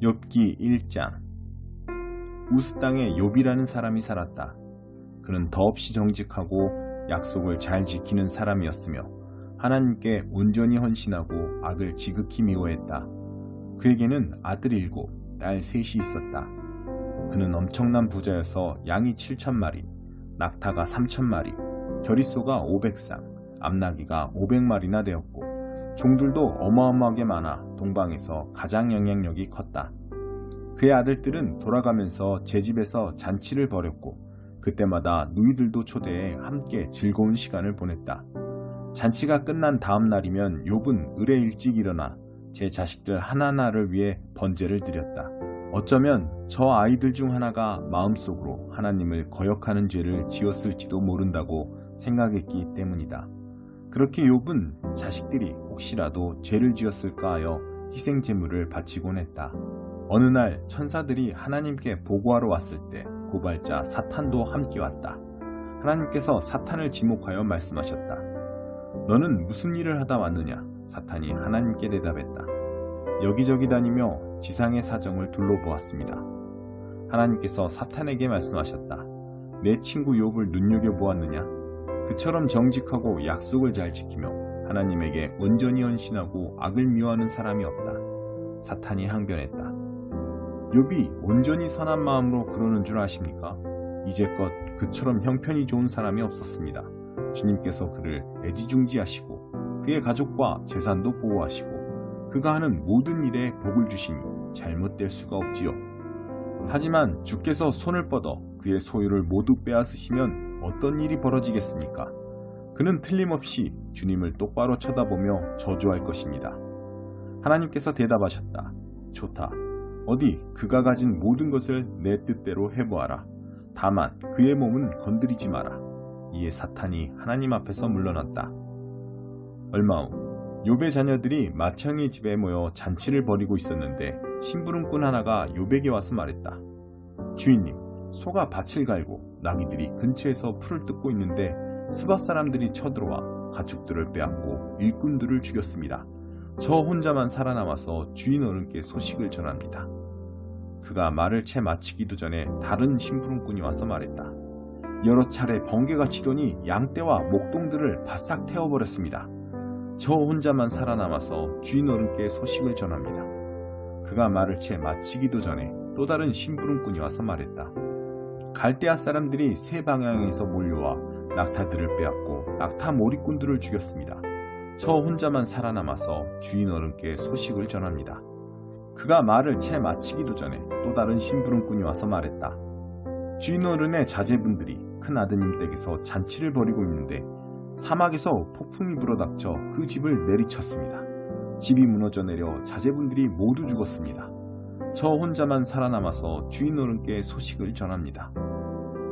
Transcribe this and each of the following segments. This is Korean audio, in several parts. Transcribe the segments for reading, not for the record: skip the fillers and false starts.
욥기 1장. 우스 땅에 욥이라는 사람이 살았다. 그는 더없이 정직하고 약속을 잘 지키는 사람이었으며 하나님께 온전히 헌신하고 악을 지극히 미워했다. 그에게는 아들 7, 딸 3이 있었다. 그는 엄청난 부자여서 양이 7,000마리, 낙타가 3,000마리, 겨리소가 500쌍, 암나귀가 500마리나 되었고 종들도 어마어마하게 많아 동방에서 가장 영향력이 컸다. 그의 아들들은 돌아가면서 제 집에서 잔치를 벌였고 그때마다 누이들도 초대해 함께 즐거운 시간을 보냈다. 잔치가 끝난 다음 날이면 욥은 을에 일찍 일어나 제 자식들 하나하나를 위해 번제를 드렸다. 어쩌면 저 아이들 중 하나가 마음속으로 하나님을 거역하는 죄를 지었을지도 모른다고 생각했기 때문이다. 그렇게 욥은 자식들이 혹시라도 죄를 지었을까 하여 희생 제물을 바치곤 했다. 어느 날 천사들이 하나님께 보고하러 왔을 때 고발자 사탄도 함께 왔다. 하나님께서 사탄을 지목하여 말씀하셨다. 너는 무슨 일을 하다 왔느냐? 사탄이 하나님께 대답했다. 여기저기 다니며 지상의 사정을 둘러보았습니다. 하나님께서 사탄에게 말씀하셨다. 내 친구 욥을 눈여겨보았느냐? 그처럼 정직하고 약속을 잘 지키며 하나님에게 온전히 헌신하고 악을 미워하는 사람이 없다. 사탄이 항변했다. 욥이 온전히 선한 마음으로 그러는 줄 아십니까? 이제껏 그처럼 형편이 좋은 사람이 없었습니다. 주님께서 그를 애지중지하시고 그의 가족과 재산도 보호하시고 그가 하는 모든 일에 복을 주시니 잘못될 수가 없지요. 하지만 주께서 손을 뻗어 그의 소유를 모두 빼앗으시면 어떤 일이 벌어지겠습니까? 그는 틀림없이 주님을 똑바로 쳐다보며 저주할 것입니다. 하나님께서 대답하셨다. 좋다. 어디 그가 가진 모든 것을 내 뜻대로 해보아라. 다만 그의 몸은 건드리지 마라. 이에 사탄이 하나님 앞에서 물러났다. 얼마 후 욥의 자녀들이 맏형의 집에 모여 잔치를 벌이고 있었는데 심부름꾼 하나가 욥에게 와서 말했다. 주인님, 소가 밭을 갈고 나귀들이 근처에서 풀을 뜯고 있는데 스밧 사람들이 쳐들어와 가축들을 빼앗고 일꾼들을 죽였습니다. 저 혼자만 살아남아서 주인 어른께 소식을 전합니다. 그가 말을 채 마치기도 전에 다른 심부름꾼이 와서 말했다. 여러 차례 번개가 치더니 양떼와 목동들을 바싹 태워버렸습니다. 저 혼자만 살아남아서 주인 어른께 소식을 전합니다. 그가 말을 채 마치기도 전에 또 다른 심부름꾼이 와서 말했다. 갈대아 사람들이 세 방향에서 몰려와 낙타들을 빼앗고 낙타 몰이꾼들을 죽였습니다. 저 혼자만 살아남아서 주인 어른께 소식을 전합니다. 그가 말을 채 마치기도 전에 또 다른 심부름꾼이 와서 말했다. 주인 어른의 자제분들이 큰 아드님 댁에서 잔치를 벌이고 있는데 사막에서 폭풍이 불어닥쳐 그 집을 내리쳤습니다. 집이 무너져 내려 자제분들이 모두 죽었습니다. 저 혼자만 살아남아서 주인 어른께 소식을 전합니다.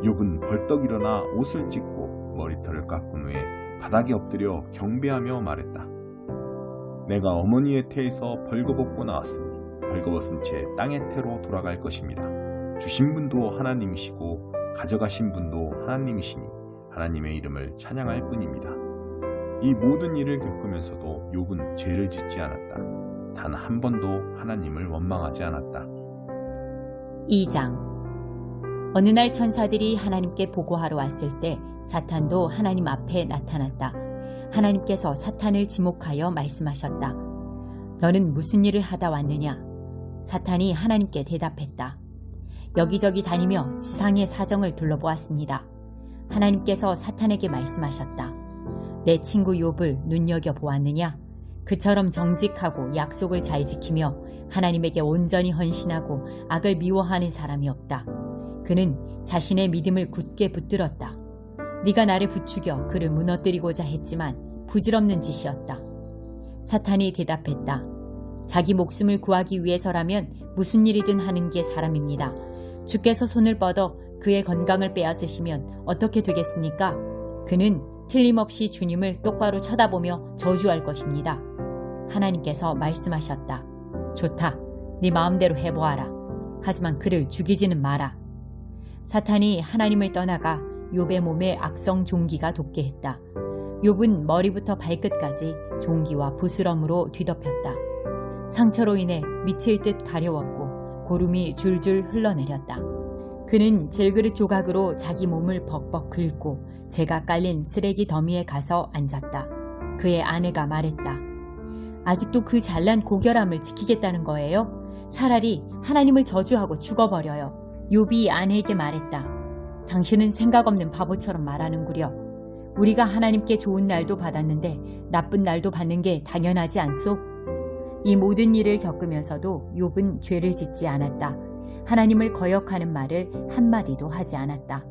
욥은 벌떡 일어나 옷을 찢고 머리털을 깎은 후에 바닥에 엎드려 경배하며 말했다. 내가 어머니의 태에서 벌거벗고 나왔으니 벌거벗은 채 땅의 태로 돌아갈 것입니다. 주신 분도 하나님이시고 가져가신 분도 하나님이시니 하나님의 이름을 찬양할 뿐입니다. 이 모든 일을 겪으면서도 욥은 죄를 짓지 않았다. 단 한 번도 하나님을 원망하지 않았다. 2장. 어느 날 천사들이 하나님께 보고하러 왔을 때 사탄도 하나님 앞에 나타났다. 하나님께서 사탄을 지목하여 말씀하셨다. 너는 무슨 일을 하다 왔느냐? 사탄이 하나님께 대답했다. 여기저기 다니며 지상의 사정을 둘러보았습니다. 하나님께서 사탄에게 말씀하셨다. 내 친구 욥을 눈여겨보았느냐? 그처럼 정직하고 약속을 잘 지키며 하나님에게 온전히 헌신하고 악을 미워하는 사람이 없다. 그는 자신의 믿음을 굳게 붙들었다. 네가 나를 부추겨 그를 무너뜨리고자 했지만 부질없는 짓이었다. 사탄이 대답했다. 자기 목숨을 구하기 위해서라면 무슨 일이든 하는 게 사람입니다. 주께서 손을 뻗어 그의 건강을 빼앗으시면 어떻게 되겠습니까? 그는 틀림없이 주님을 똑바로 쳐다보며 저주할 것입니다. 하나님께서 말씀하셨다. 좋다. 네 마음대로 해보아라. 하지만 그를 죽이지는 마라. 사탄이 하나님을 떠나가 욥의 몸에 악성 종기가 돋게 했다. 욥은 머리부터 발끝까지 종기와 부스럼으로 뒤덮였다. 상처로 인해 미칠 듯 가려웠고 고름이 줄줄 흘러내렸다. 그는 질그릇 조각으로 자기 몸을 벅벅 긁고 재가 깔린 쓰레기 더미에 가서 앉았다. 그의 아내가 말했다. 아직도 그 잘난 고결함을 지키겠다는 거예요? 차라리 하나님을 저주하고 죽어버려요. 욥이 아내에게 말했다. 당신은 생각 없는 바보처럼 말하는구려. 우리가 하나님께 좋은 날도 받았는데 나쁜 날도 받는 게 당연하지 않소? 이 모든 일을 겪으면서도 욥은 죄를 짓지 않았다. 하나님을 거역하는 말을 한마디도 하지 않았다.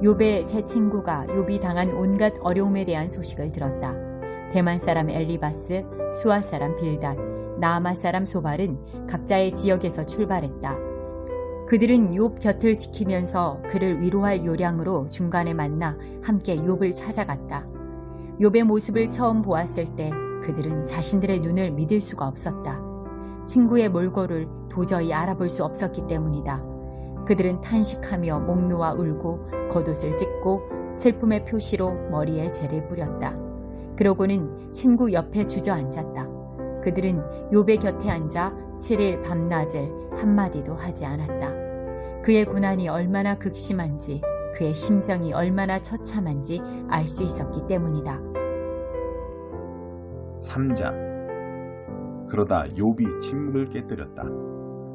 욥의 새 친구가 욥이 당한 온갖 어려움에 대한 소식을 들었다. 대만 사람 엘리바스, 수아 사람 빌닷, 나아마 사람 소발은 각자의 지역에서 출발했다. 그들은 욥 곁을 지키면서 그를 위로할 요량으로 중간에 만나 함께 욥을 찾아갔다. 욥의 모습을 처음 보았을 때 그들은 자신들의 눈을 믿을 수가 없었다. 친구의 몰골을 도저히 알아볼 수 없었기 때문이다. 그들은 탄식하며 목 놓아 울고 겉옷을 찢고 슬픔의 표시로 머리에 재를 뿌렸다. 그러고는 친구 옆에 주저앉았다. 그들은 욥의 곁에 앉아 7일 밤낮을 한마디도 하지 않았다. 그의 고난이 얼마나 극심한지, 그의 심정이 얼마나 처참한지 알 수 있었기 때문이다. 3장. 그러다 욥이 침묵을 깨뜨렸다.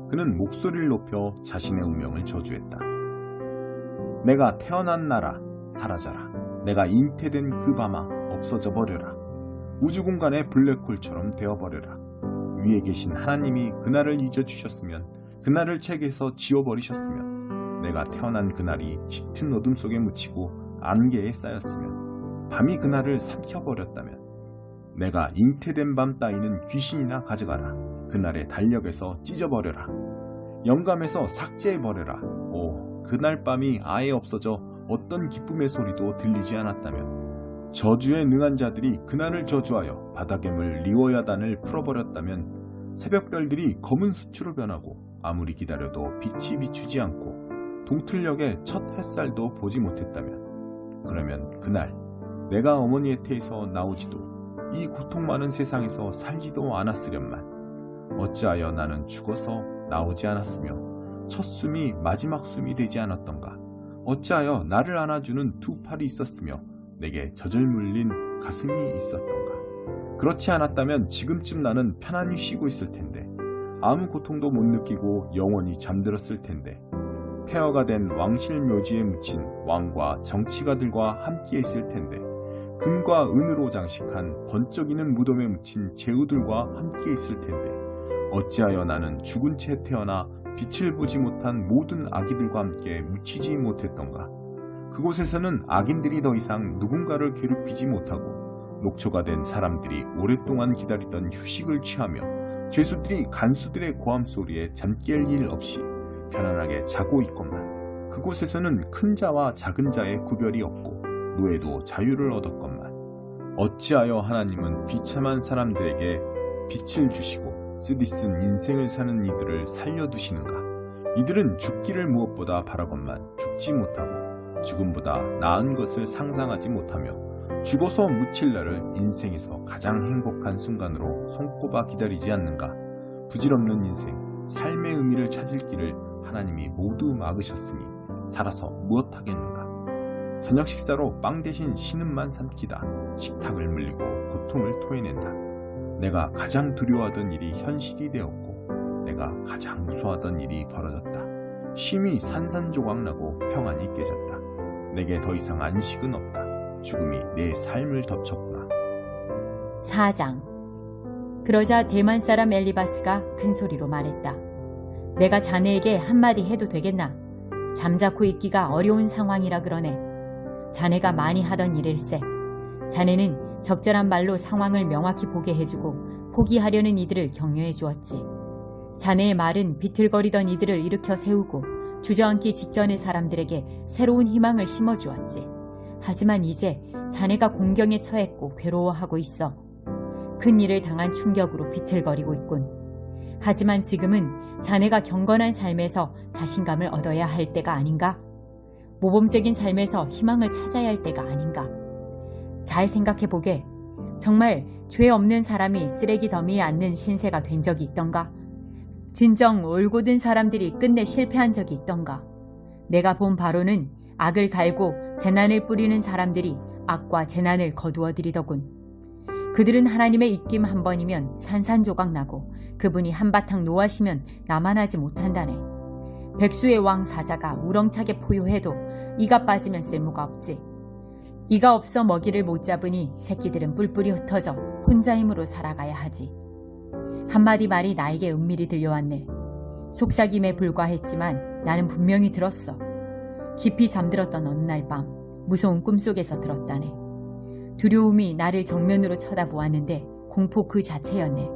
그는 목소리를 높여 자신의 운명을 저주했다. 내가 태어난 나라 사라져라. 내가 잉태된 그 밤아 없어져 버려라. 우주 공간의 블랙홀처럼 되어버려라. 위에 계신 하나님이 그날을 잊어주셨으면, 그날을 책에서 지워버리셨으면, 내가 태어난 그날이 짙은 어둠 속에 묻히고 안개에 쌓였으면, 밤이 그날을 삼켜버렸다면, 내가 잉태된 밤 따위는 귀신이나 가져가라. 그날의 달력에서 찢어버려라. 영감에서 삭제해버려라. 오, 그날 밤이 아예 없어져 어떤 기쁨의 소리도 들리지 않았다면, 저주에 능한 자들이 그날을 저주하여 바다괴물 리워야단을 풀어버렸다면, 새벽별들이 검은 수추로 변하고 아무리 기다려도 빛이 비추지 않고 동틀녘의 첫 햇살도 보지 못했다면, 그러면 그날 내가 어머니의 태에서 나오지도 이 고통 많은 세상에서 살지도 않았으련만, 어찌하여 나는 죽어서 나오지 않았으며 첫 숨이 마지막 숨이 되지 않았던가. 어찌하여 나를 안아주는 두 팔이 있었으며 내게 젖을 물린 가슴이 있었던가. 그렇지 않았다면 지금쯤 나는 편안히 쉬고 있을 텐데, 아무 고통도 못 느끼고 영원히 잠들었을 텐데, 폐허가 된 왕실 묘지에 묻힌 왕과 정치가들과 함께 있을 텐데, 금과 은으로 장식한 번쩍이는 무덤에 묻힌 제후들과 함께 있을 텐데, 어찌하여 나는 죽은 채 태어나 빛을 보지 못한 모든 아기들과 함께 묻히지 못했던가. 그곳에서는 악인들이 더 이상 누군가를 괴롭히지 못하고, 녹초가 된 사람들이 오랫동안 기다리던 휴식을 취하며, 죄수들이 간수들의 고함 소리에 잠 깰 일 없이 편안하게 자고 있건만, 그곳에서는 큰 자와 작은 자의 구별이 없고 노예도 자유를 얻었건만, 어찌하여 하나님은 비참한 사람들에게 빛을 주시고 쓰디쓴 인생을 사는 이들을 살려두시는가. 이들은 죽기를 무엇보다 바라건만 죽지 못하고 죽음보다 나은 것을 상상하지 못하며, 죽어서 묻힐 날을 인생에서 가장 행복한 순간으로 손꼽아 기다리지 않는가. 부질없는 인생, 삶의 의미를 찾을 길을 하나님이 모두 막으셨으니 살아서 무엇하겠는가. 저녁 식사로 빵 대신 신음만 삼키다 식탁을 물리고 고통을 토해낸다. 내가 가장 두려워하던 일이 현실이 되었고, 내가 가장 무서워하던 일이 벌어졌다. 쉼이 산산조각나고 평안이 깨졌다. 내게 더 이상 안식은 없다. 죽음이 내 삶을 덮쳤구나. 4장. 그러자 대만 사람 엘리바스가 큰 소리로 말했다. 내가 자네에게 한마디 해도 되겠나? 잠자코 있기가 어려운 상황이라 그러네. 자네가 많이 하던 일일세. 자네는 적절한 말로 상황을 명확히 보게 해주고 포기하려는 이들을 격려해 주었지. 자네의 말은 비틀거리던 이들을 일으켜 세우고 주저앉기 직전의 사람들에게 새로운 희망을 심어주었지. 하지만 이제 자네가 공경에 처했고 괴로워하고 있어. 큰 일을 당한 충격으로 비틀거리고 있군. 하지만 지금은 자네가 경건한 삶에서 자신감을 얻어야 할 때가 아닌가? 모범적인 삶에서 희망을 찾아야 할 때가 아닌가? 잘 생각해보게. 정말 죄 없는 사람이 쓰레기 더미에 앉는 신세가 된 적이 있던가? 진정 올곧은 사람들이 끝내 실패한 적이 있던가? 내가 본 바로는 악을 갈고 재난을 뿌리는 사람들이 악과 재난을 거두어들이더군. 그들은 하나님의 입김 한 번이면 산산조각 나고 그분이 한바탕 노하시면 나만하지 못한다네. 백수의 왕 사자가 우렁차게 포효해도 이가 빠지면 쓸모가 없지. 이가 없어 먹이를 못 잡으니 새끼들은 뿔뿔이 흩어져 혼자 힘으로 살아가야 하지. 한마디 말이 나에게 은밀히 들려왔네. 속삭임에 불과했지만 나는 분명히 들었어. 깊이 잠들었던 어느 날 밤 무서운 꿈속에서 들었다네. 두려움이 나를 정면으로 쳐다보았는데 공포 그 자체였네.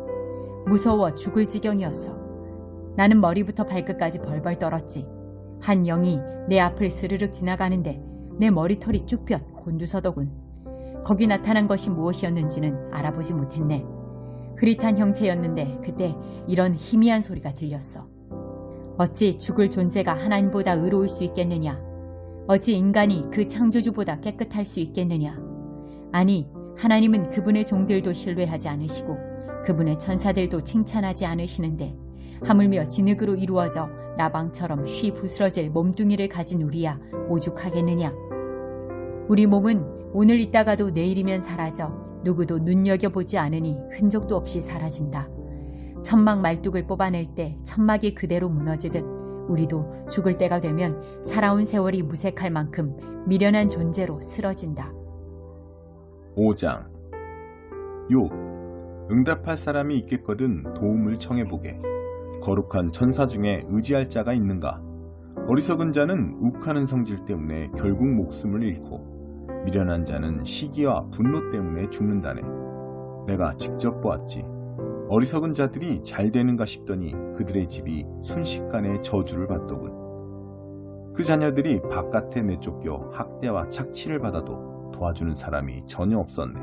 무서워 죽을 지경이었어. 나는 머리부터 발끝까지 벌벌 떨었지. 한 영이 내 앞을 스르륵 지나가는데 내 머리털이 쭉 펴 곤두서더군. 거기 나타난 것이 무엇이었는지는 알아보지 못했네. 흐릿한 형체였는데 그때 이런 희미한 소리가 들렸어. 어찌 죽을 존재가 하나님보다 의로울 수 있겠느냐? 어찌 인간이 그 창조주보다 깨끗할 수 있겠느냐? 아니, 하나님은 그분의 종들도 신뢰하지 않으시고 그분의 천사들도 칭찬하지 않으시는데 하물며 진흙으로 이루어져 나방처럼 쉬 부스러질 몸뚱이를 가진 우리야 오죽하겠느냐? 우리 몸은 오늘 있다가도 내일이면 사라져 누구도 눈여겨보지 않으니 흔적도 없이 사라진다. 천막 말뚝을 뽑아낼 때 천막이 그대로 무너지듯 우리도 죽을 때가 되면 살아온 세월이 무색할 만큼 미련한 존재로 쓰러진다. 5장. 욥. 응답할 사람이 있겠거든 도움을 청해보게. 거룩한 천사 중에 의지할 자가 있는가? 어리석은 자는 욱하는 성질 때문에 결국 목숨을 잃고 미련한 자는 시기와 분노 때문에 죽는다네. 내가 직접 보았지. 어리석은 자들이 잘 되는가 싶더니 그들의 집이 순식간에 저주를 받더군. 그 자녀들이 바깥에 내쫓겨 학대와 착취를 받아도 도와주는 사람이 전혀 없었네.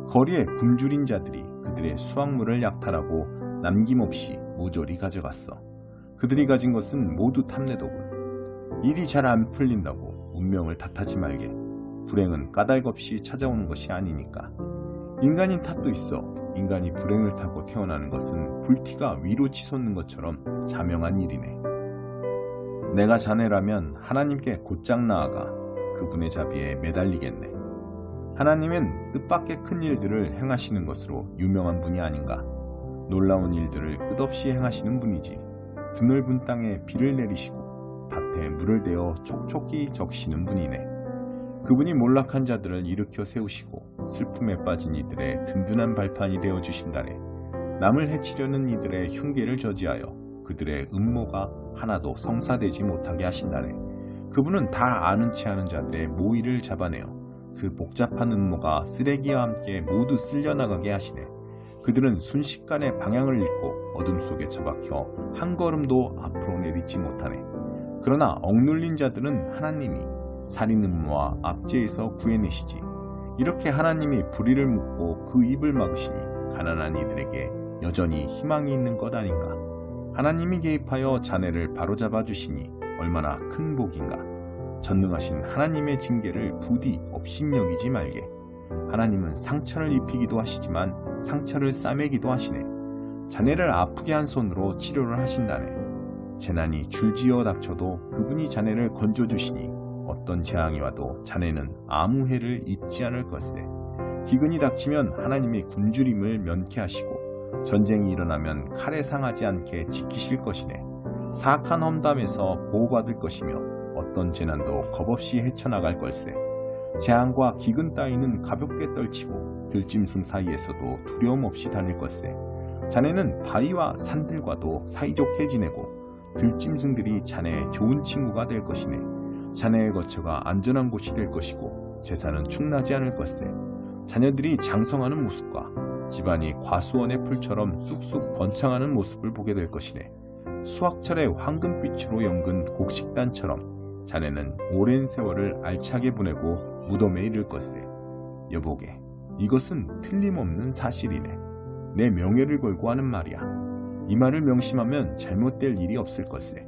거리에 굶주린 자들이 그들의 수확물을 약탈하고 남김없이 모조리 가져갔어. 그들이 가진 것은 모두 탐내더군. 일이 잘 안 풀린다고 운명을 탓하지 말게. 불행은 까닭없이 찾아오는 것이 아니니까. 인간인 탓도 있어. 인간이 불행을 타고 태어나는 것은 불티가 위로 치솟는 것처럼 자명한 일이네. 내가 자네라면 하나님께 곧장 나아가 그분의 자비에 매달리겠네. 하나님은 뜻밖의 큰 일들을 행하시는 것으로 유명한 분이 아닌가. 놀라운 일들을 끝없이 행하시는 분이지. 드넓은 땅에 비를 내리시고 밭에 물을 대어 촉촉히 적시는 분이네. 그분이 몰락한 자들을 일으켜 세우시고 슬픔에 빠진 이들의 든든한 발판이 되어 주신다네. 남을 해치려는 이들의 흉계를 저지하여 그들의 음모가 하나도 성사되지 못하게 하신다네. 그분은 다 아는 체 하는 자들의 모의를 잡아내어 그 복잡한 음모가 쓰레기와 함께 모두 쓸려나가게 하시네. 그들은 순식간에 방향을 잃고 어둠 속에 처박혀 한 걸음도 앞으로 내딛지 못하네. 그러나 억눌린 자들은 하나님이 살인 음모와 압제에서 구해내시지. 이렇게 하나님이 불의를 묶고 그 입을 막으시니 가난한 이들에게 여전히 희망이 있는 것 아닌가. 하나님이 개입하여 자네를 바로잡아 주시니 얼마나 큰 복인가. 전능하신 하나님의 징계를 부디 업신여기지 말게. 하나님은 상처를 입히기도 하시지만 상처를 싸매기도 하시네. 자네를 아프게 한 손으로 치료를 하신다네. 재난이 줄지어 닥쳐도 그분이 자네를 건져주시니 어떤 재앙이 와도 자네는 아무 해를 입지 않을 것세. 기근이 닥치면 하나님이 굶주림을 면케하시고 전쟁이 일어나면 칼에 상하지 않게 지키실 것이네. 사악한 험담에서 보호받을 것이며 어떤 재난도 겁없이 헤쳐나갈 걸세. 재앙과 기근 따위는 가볍게 떨치고 들짐승 사이에서도 두려움 없이 다닐 것세. 자네는 바위와 산들과도 사이좋게 지내고 들짐승들이 자네의 좋은 친구가 될 것이네. 자네의 거처가 안전한 곳이 될 것이고 재산은 축나지 않을 것세. 자녀들이 장성하는 모습과 집안이 과수원의 풀처럼 쑥쑥 번창하는 모습을 보게 될 것이네. 수확철에 황금빛으로 연근 곡식단처럼 자네는 오랜 세월을 알차게 보내고 무덤에 이를 것세. 여보게, 이것은 틀림없는 사실이네. 내 명예를 걸고 하는 말이야. 이 말을 명심하면 잘못될 일이 없을 것세.